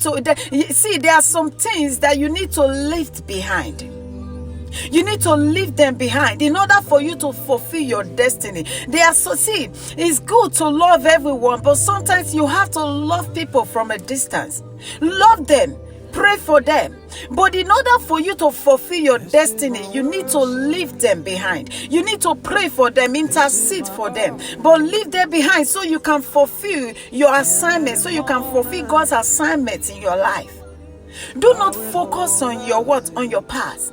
see, there are some things that you need to leave behind. You need to leave them behind in order for you to fulfill your destiny. It's good to love everyone, but sometimes you have to love people from a distance. Love them. Pray for them. But in order for you to fulfill your destiny, you need to leave them behind. You need to pray for them, intercede for them, but leave them behind so you can fulfill your assignment, so you can fulfill God's assignment in your life. Do not focus on your past.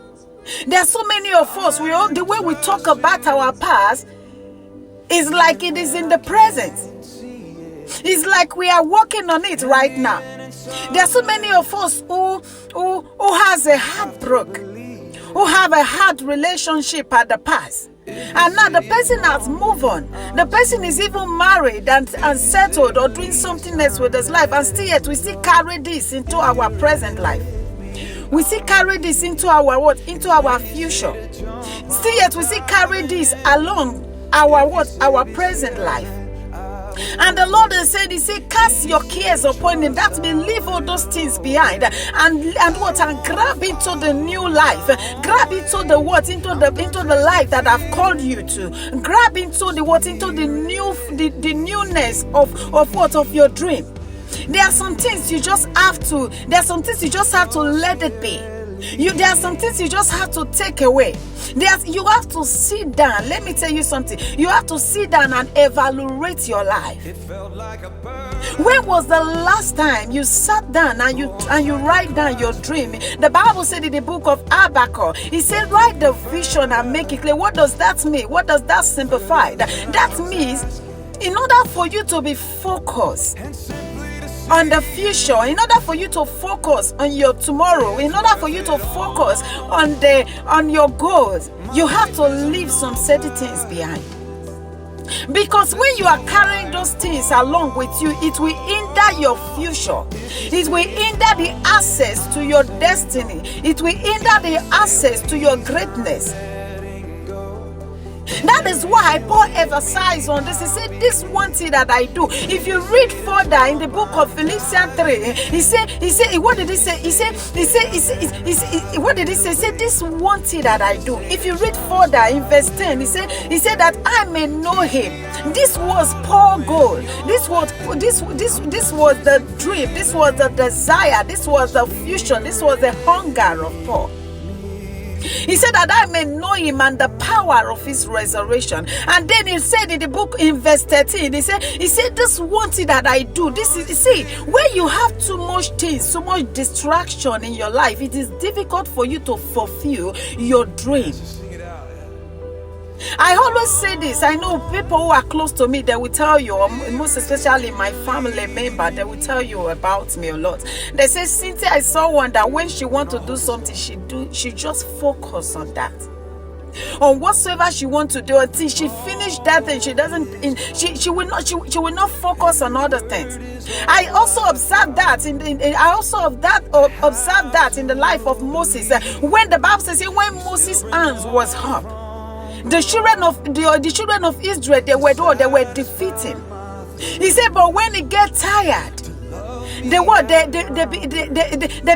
There are so many of us, the way we talk about our past is like it is in the present. It's like we are working on it right now. There are so many of us who has a heartbreak, who have a hard relationship at the past. And now the person has moved on. The person is even married and settled or doing something else with his life. And still yet we still carry this into our present life. We still carry this into our future. Still yet we still carry this along our present life. And the Lord has said, He said, cast your cares upon Him. That means leave all those things behind and grab into the new life. Grab into the life that I've called you to. Grab into the newness of your dream. There are some things you just have to let it be. There are some things you just have to take away. You have to sit down. Let me tell you something. You have to sit down and evaluate your life. When was the last time you sat down and you write down your dream? The Bible said in the book of Habakkuk, it said, write the vision and make it clear. What does that mean? What does that simplify? That means in order for you to be focused on the future, in order for you to focus on your tomorrow, in order for you to focus on your goals, you have to leave some certain things behind. Because when you are carrying those things along with you, it will hinder your future. It will hinder the access to your destiny. It will hinder the access to your greatness. That is why Paul emphasized on this. He said, this one thing that I do. If you read further in the book of Philippians 3, he said, what did he say? What did he say? He said, this one thing that I do. If you read further in verse 10, he said that I may know Him. This was Paul's goal. This was the dream. This was the desire. This was the fusion. This was the hunger of Paul. He said that I may know Him and the power of His resurrection. And then he said in the book in verse 13, he said this one thing that I do. This is, see, when you have too much things, so much distraction in your life, it is difficult for you to fulfill your dream. I always say this. I know people who are close to me, they will tell you, or most especially my family member, they will tell you about me a lot. They say, Cynthia, I saw one that when she wants to do something, she just focus on that. On whatsoever she wants to do until she finished that thing. She will not focus on other things. I also observed that in the life of Moses. When the Bible says when Moses' hands was up, the children of Israel, they were defeating. He said, but when he get tired, they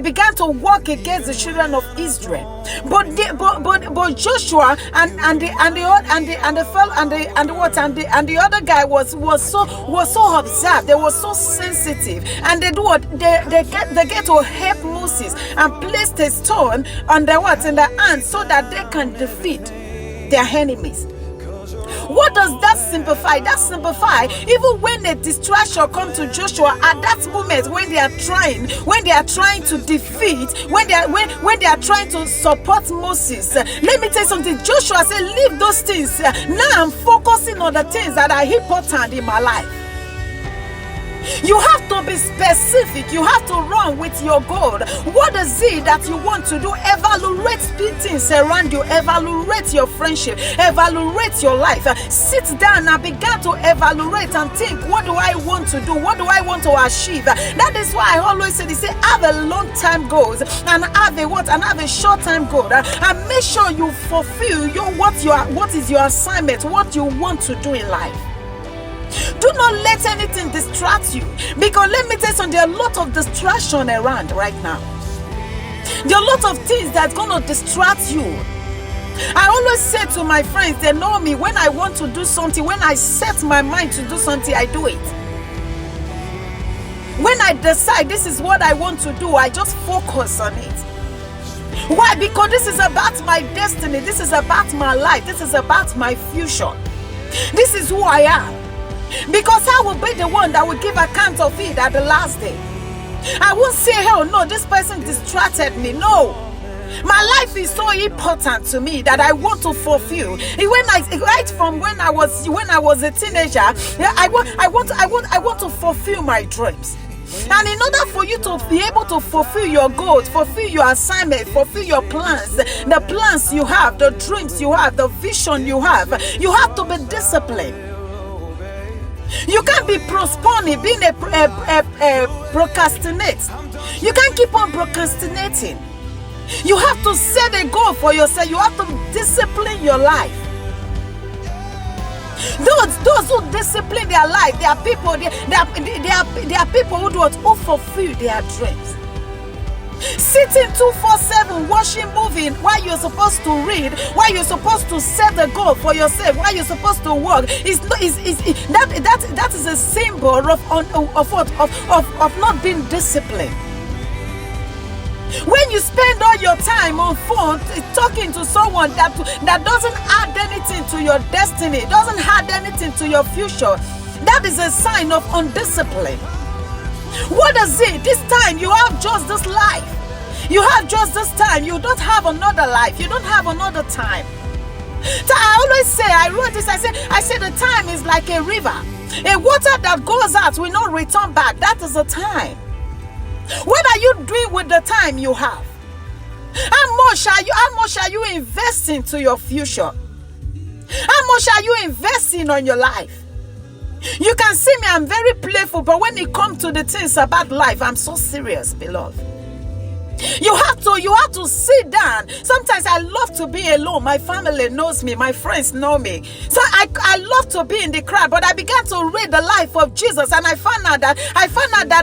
began to work against the children of Israel. But Joshua and the other guy was so observed. They were so sensitive, and they get to help Moses and place the stone on in the hand so that they can defeat their enemies. What does that simplify? That simplify even when a distraction comes to Joshua at that moment when they are trying to defeat, when they are trying to support Moses. Let me tell you something. Joshua said, leave those things. Now I'm focusing on the things that are important in my life. You have to be specific. You have to run with your goal. What is it that you want to do? Evaluate things around you. Evaluate your friendship. Evaluate your life. Sit down and begin to evaluate and think, what do I want to do? What do I want to achieve? That is why I always say, have a long-term goals and have a short-term goal. And make sure you fulfill what is your assignment, what you want to do in life. Do not let anything distract you. Because let me tell you something, there are a lot of distraction around right now. There are a lot of things that's going to distract you. I always say to my friends, they know me, when I want to do something, when I set my mind to do something, I do it. When I decide this is what I want to do, I just focus on it. Why? Because this is about my destiny. This is about my life. This is about my future. This is who I am. Because I will be the one that will give account of it at the last day. I won't say, oh no, this person distracted me. No. My life is so important to me that I want to fulfill. Right from when I was a teenager, I want to fulfill my dreams. And in order for you to be able to fulfill your goals, fulfill your assignment, fulfill your plans, the plans you have, the dreams you have, the vision you have to be disciplined. You can't be postponing, being a procrastinate. You can't keep on procrastinating. You have to set a goal for yourself. You have to discipline your life. Those who discipline their life, they are people. They are people who fulfill their dreams. Sitting 2-4-7 watching movie while you're supposed to read, while you're supposed to set a goal for yourself, while you're supposed to work, that is a symbol of not being disciplined. When you spend all your time on phone talking to someone that doesn't add anything to your destiny, doesn't add anything to your future, that is a sign of undiscipline. What is it? This time you have just this life. You have just this time. You don't have another life. You don't have another time. So I always say, I wrote this, I said the time is like a river. A water that goes out will not return back. That is the time. What are you doing with the time you have? How much are you investing to your future? How much are you investing on your life? You can see me, I'm very playful, but when it comes to the things about life, I'm so serious, beloved. You have to sit down. Sometimes I love to be alone. My family knows me. My friends know me. So I love to be in the crowd. But I began to read the life of Jesus, and I found out that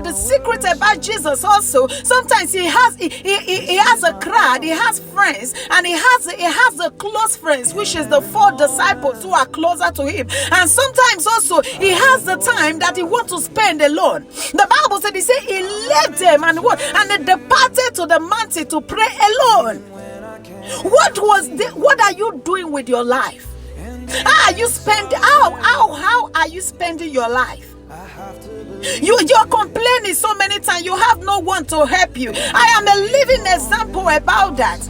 the secret about Jesus also, sometimes he has a crowd, he has friends, and he has the close friends, which is the 4 disciples who are closer to him. And sometimes also he has the time that he wants to spend alone. The Bible said, he left them and they departed to the mountain to pray alone. What are you doing with your life? How are you spending your life? You're complaining so many times. You have no one to help you. I am a living example about that.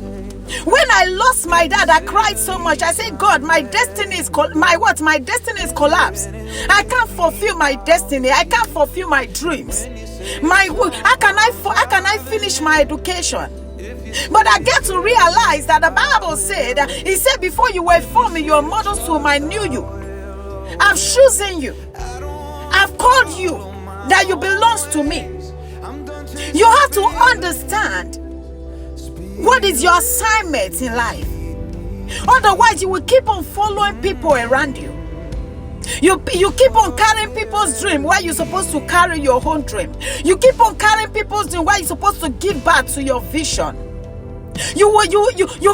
When I lost my dad, I cried so much. I said, God, my destiny is collapsed. I can't fulfill my destiny. I can't fulfill my dreams. How can I finish my education? But I get to realize that the Bible said, he said, before you were formed in your mother's womb, I knew you. I've chosen you. I've called you, that you belong to me. You have to understand what is your assignment in life. Otherwise, you will keep on following people around you. You keep on carrying people's dream while you're supposed to carry your own dream. You keep on carrying people's dream while you're supposed to give back to your vision. You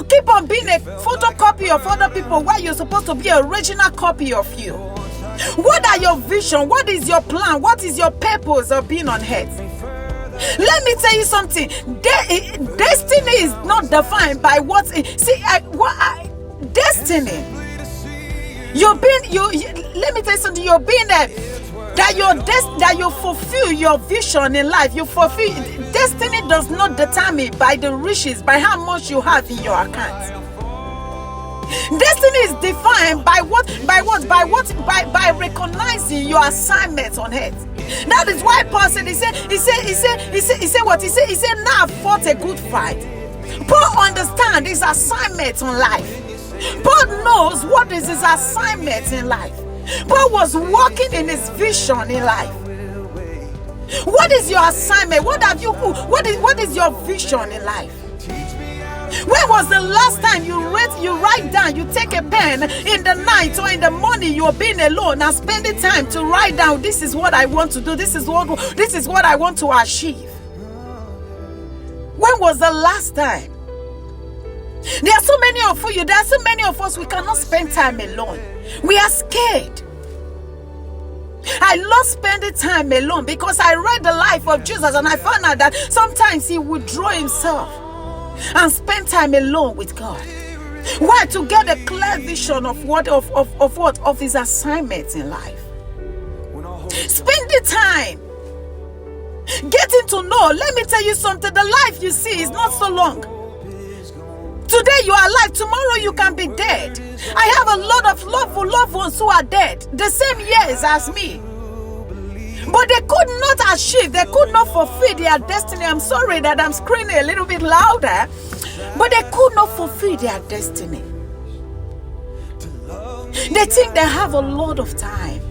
keep on being a photocopy of other people while you're supposed to be an original copy of you. What are your vision? What is your plan? What is your purpose of being on earth? Let me tell you something. Destiny is not defined by what. Destiny. Let me tell you something. You're being there. That you fulfill your vision in life. You fulfill. Destiny does not determine by the riches, by how much you have in your account. Destiny is defined by recognizing your assignment on earth. That is why Paul said, he said, now I've fought a good fight. Paul understands his assignment on life. Paul knows what is his assignment in life. Paul was walking in his vision in life. What is your assignment? What is your vision in life? When was the last time you write down, you take a pen in the night or in the morning, you're being alone and spending time to write down, this is what I want to do, this is what I want to achieve? When was the last time? There are so many of us, we cannot spend time alone. We are scared. I love spending time alone because I read the life of Jesus and I found out that sometimes he would draw himself and spend time alone with God. Why? To get a clear vision of his assignments in life. Spending time, getting to know. Let me tell you something. The life you see is not so long. Today you are alive, tomorrow you can be dead. I have a lot of loved ones who are dead, the same years as me. But they could not achieve, they could not fulfill their destiny. I'm sorry that I'm screaming a little bit louder, but they could not fulfill their destiny. They think they have a lot of time.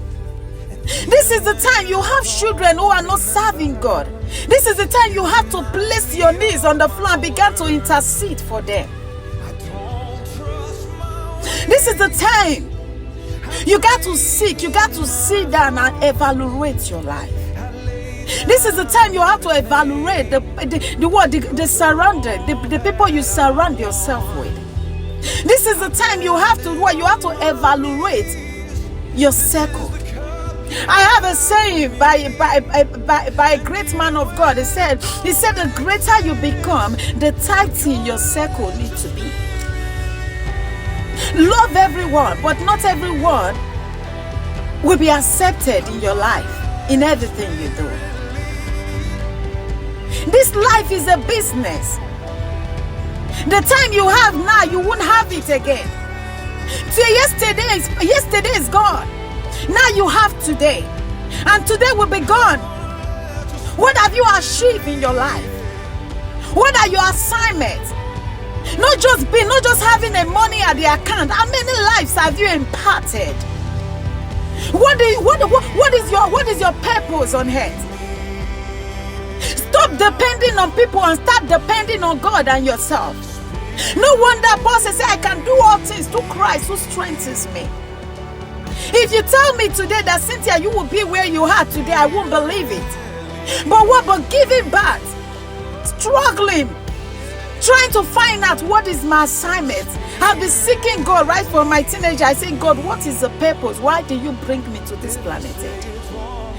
This is the time you have children who are not serving God. This is the time you have to place your knees on the floor and begin to intercede for them. This is the time you got to seek, you got to sit down and evaluate your life. This is the time you have to evaluate the surrounding, the people you surround yourself with. This is the time you have to evaluate your circle. I have a saying by a great man of God. He said, the greater you become, the tighter your circle needs to be. Love everyone, but not everyone will be accepted in your life, in everything you do. This life is a business. The time you have now, you won't have it again. Till yesterday is gone. Now you have today, and today will be gone. What have you achieved in your life? What are your assignments? Not just having a money at the account. How many lives have you imparted? What is your purpose on earth? Stop depending on people and start depending on God and yourself. No wonder Paul says, I can do all things through Christ who strengthens me. If you tell me today that Cynthia, you will be where you are today, I won't believe it. But giving birth, struggling, trying to find out what is my assignment. I've been seeking God right from my teenager. I say, God, what is the purpose? Why did you bring me to this planet?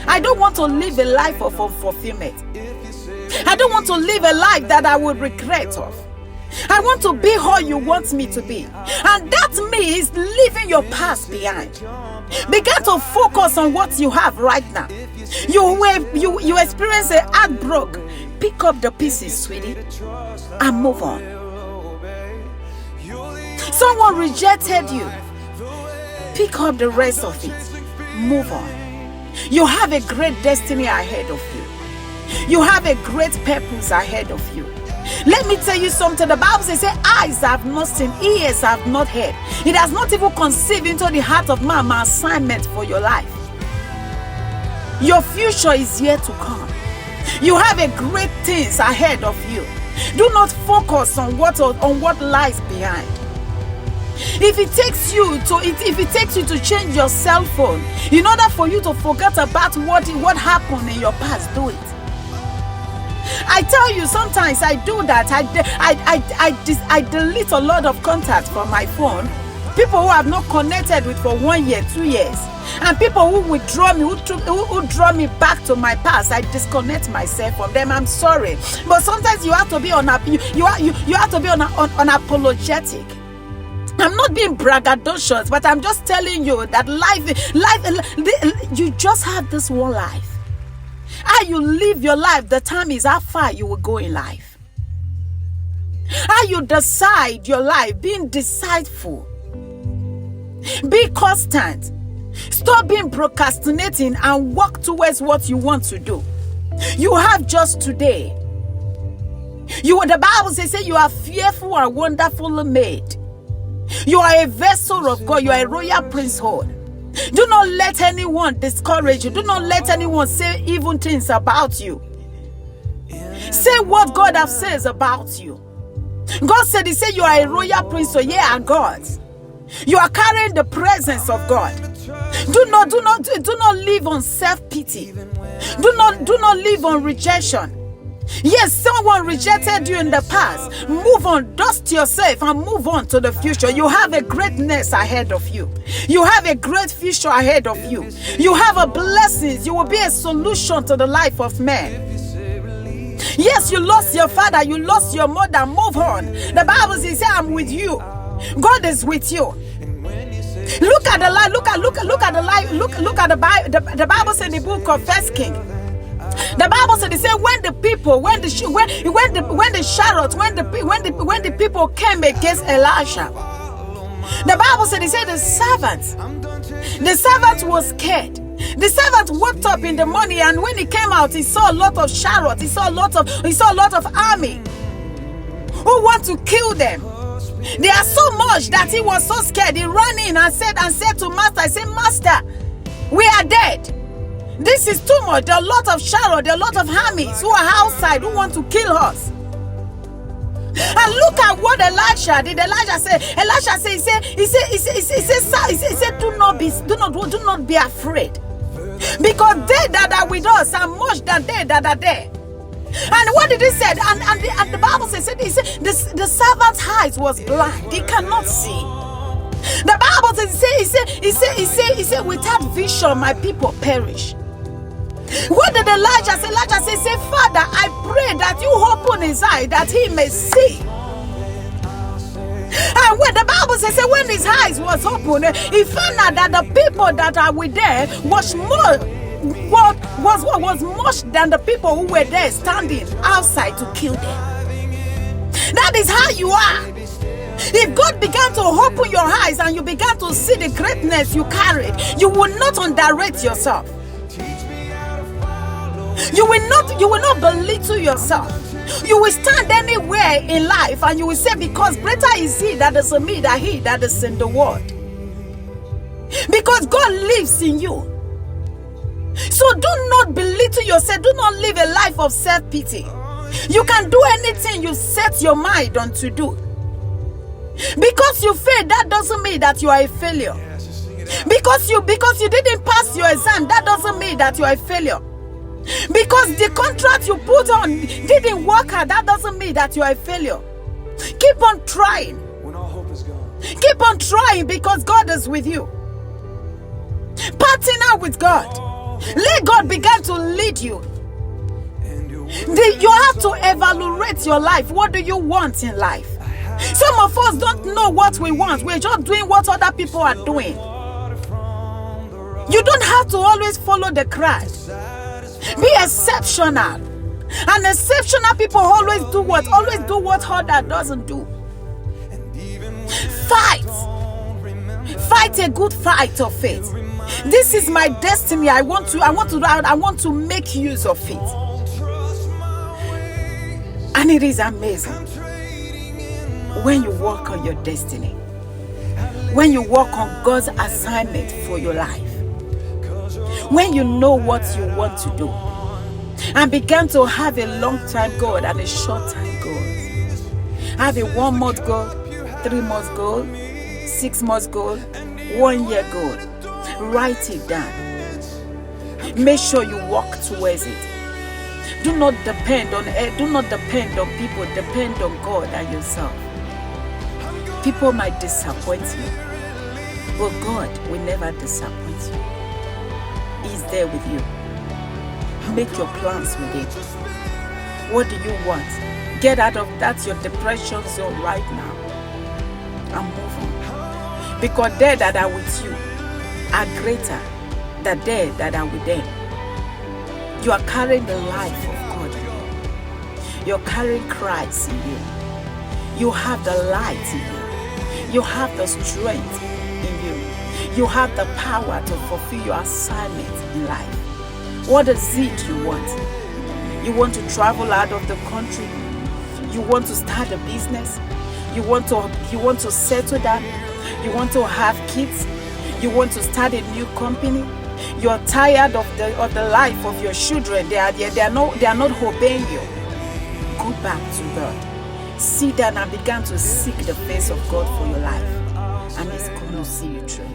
I don't want to live a life of unfulfillment. I don't want to live a life that I will regret of. I want to be all you want me to be. And that means leaving your past behind. Begin to focus on what you have right now. You experience a heartbreak. Pick up the pieces, sweetie, and move on. Someone rejected you. Pick up the rest of it. Move on. You have a great destiny ahead of you. You have a great purpose ahead of you. Let me tell you something. The Bible says, eyes have not seen, ears have not heard. It has not even conceived into the heart of man my assignment for your life. Your future is yet to come. You have a great things ahead of you. Do not focus on what lies behind. If it takes you to change your cell phone in order for you to forget about what happened in your past, do it. I tell you, sometimes I do that. I delete a lot of contacts from my phone. People who I've not connected with for 1 year, 2 years, and people who withdraw me, who draw me back to my past. I disconnect myself from them. I'm sorry, but sometimes you have to be unapologetic. I'm not being braggadocious, but I'm just telling you that life, you just have this one life. How you live your life, the time is how far you will go in life. How you decide your life, being decideful. Be constant. Stop being procrastinating and work towards what you want to do. You have just today. The Bible says you are fearful and wonderfully made. You are a vessel of God. You are a royal priesthood. Do not let anyone discourage you. Do not let anyone say evil things about you. Say what God has says about you. God said, He said, you are a royal prince, so ye are gods. You are carrying the presence of God. Do not live on self-pity. Do not live on rejection. Yes, someone rejected you in the past. Move on, dust yourself and move on to the future. You have a greatness ahead of you. You have a great future ahead of you. You have a blessing. You will be a solution to the life of man. Yes, you lost your father, you lost your mother. Move on. The Bible says, I'm with you. God is with you. Look at the life. Look at the life. Look at the Bible. The Bible said in the book of First King. The Bible said, it said, when the people came against Elisha, the Bible said, it said the servant was scared. The servant woke up in the morning, and when he came out, he saw a lot of chariots. He saw a lot of army who want to kill them. They are so much that he was so scared. He ran in and said to master, I said, Master, we are dead. This is too much. There are a lot of chariots, there are a lot of armies who are outside who want to kill us. And look at what Elisha did. Elisha said, he said, do not be afraid, because they that are with us are much than they that are there. And what did he say? And the Bible says, he said the servant's eyes was blind; he cannot see. The Bible says, he said, without vision, my people perish. What did Elijah say? Elijah said, Father, I pray that you open his eye that he may see. And when the Bible says, when his eyes was open, he found out that the people that are with there was much than the people who were there standing outside to kill them. That is how you are. If God began to open your eyes and you began to see the greatness you carried, you will not underrate yourself. You will not belittle yourself. You will stand anywhere in life and you will say, because greater is he that is in me than he that is in the world. Because God lives in you. So do not belittle yourself. Do not live a life of self-pity. You can do anything you set your mind on to do. Because you failed, that doesn't mean that you are a failure. Because you didn't pass your exam, that doesn't mean that you are a failure. Because the contract you put on didn't work out, that doesn't mean that you are a failure. Keep on trying. When all hope is gone. Keep on trying, because God is with you. Partner with God. Let God begin to lead you. You have to evaluate your life. What do you want in life? Some of us don't know what we want. We're just doing what other people are doing. You don't have to always follow the crowd. Be exceptional. And exceptional people always do what other doesn't do. Fight a good fight of faith. This is my destiny. I want to make use of it. And it is amazing when you walk on your destiny, when you walk on God's assignment for your life, when you know what you want to do and begin to have a long-time goal and a short-time goal. Have a 1 month goal, 3 months goal, 6 months goal, 1 year goal. Write it down. Make sure you walk towards it. Do not depend on people. Depend on God and yourself. People might disappoint you, but God will never disappoint you. He's there with you. Make your plans with Him. What do you want? Get out of that your depression zone right now and move on. Because they that are with you are greater than they that are with them. You are carrying the life of God in you. You're carrying Christ in you. You have the light in you. You have the strength in you. You have the power to fulfill your assignment in life. What is it you want? You want to travel out of the country? You want to start a business? You want to settle down? You want to have kids? You want to start a new company? You're tired of the life of your children. They are not obeying you. Go back to God. Sit down and begin to seek the face of God for your life. And He's going to see you through.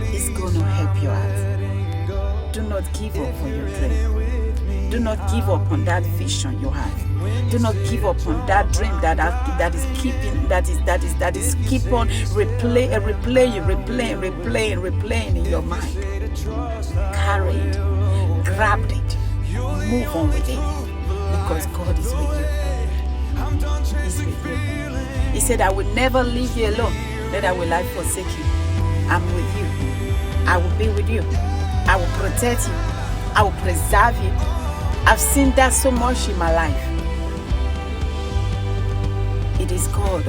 He's going to help you out. Do not give up on your dream. Do not give up on that vision you have. Do not give up on that dream that is keep on replaying in your mind. Carry it, grab it, move on with it, because God is with you. He's with you. He said, I will never leave you alone, neither will I forsake you. I'm with you. I will be with you. I will protect you. I will preserve you. I've seen that so much in my life. It is God.